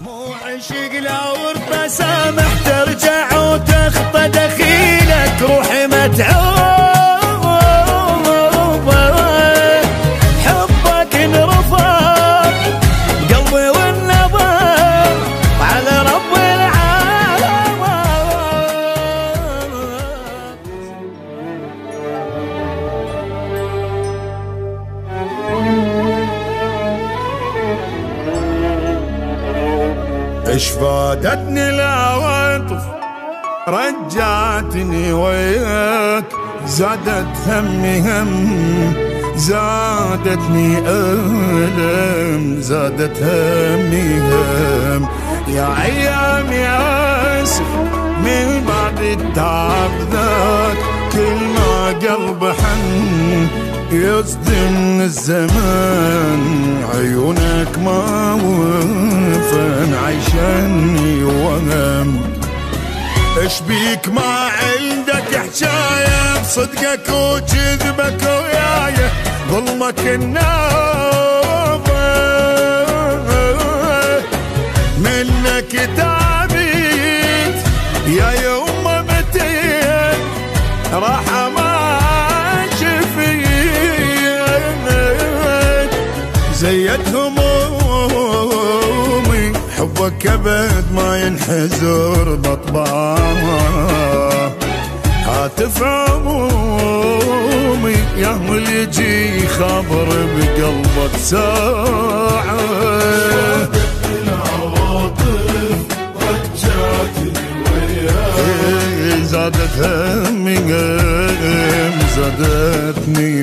مو عشق لا ورد سامح ترجع وتخطى دخيلك روحي متعوب حبك انرفض قلبي والنظر على رب العالم. ايش فادتني العواطف رجعتني وياك زادت همي هم زادتني ألم زادت همي هم يا أيام يا أسف من بعد التعب ذاك كل ما قلب حن يصدم الزمان عيونك ما وفن عيشني وهم. ايش بيك ما عندك حجاية بصدقك وكذبك وياي ظلمك الناظر منك تعبيت يا يوم متين راح ما شفيت زيت همومي حبك ابد ما ينحزر بطبعه هاتف عمومي يا اللي يجي خبر بقلبك ساعة العواطف رجعتني وياك زادت همي زادتني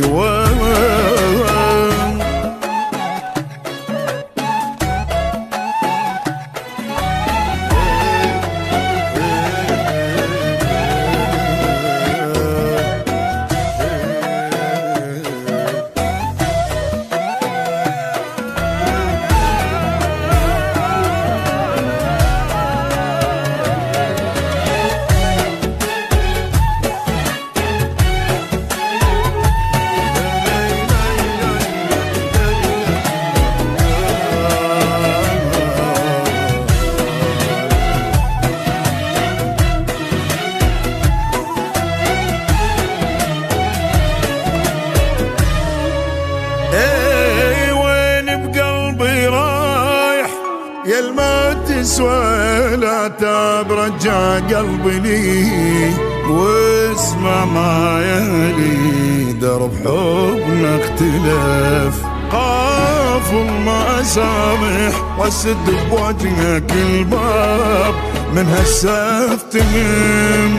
يلما تسوى لا تاب رجع قلبي لي واسمع ما يلي درب حبنا اختلف قافل ما اسامح واسد بوجهك الباب من هسه افتهم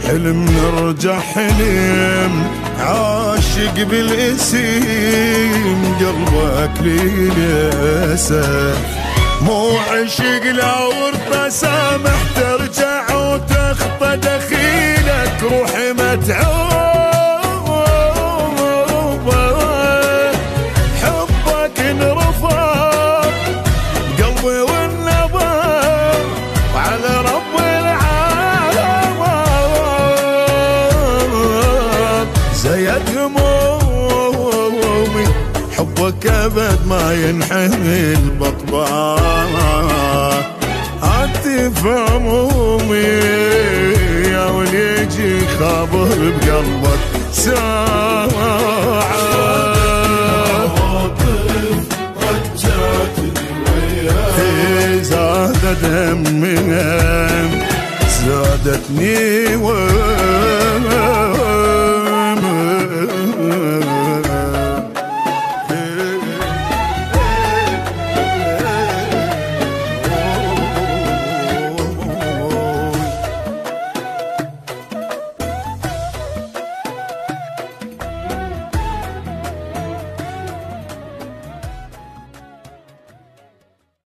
حلم نرجع حلم عاشق بالاسم قلبك لي للاسف مو عشق لا ورد سامح ترجع وتخطى دخيلك روحي متعوب حبك انرفض قلبي والنظر على رب العالم زيد همومي حبك ابد ما ينحمل بطبعه هاتف همومي يا ولي يجي خابر بقلبك ساعة عواطف رجعتني وياك زادت همي زادتني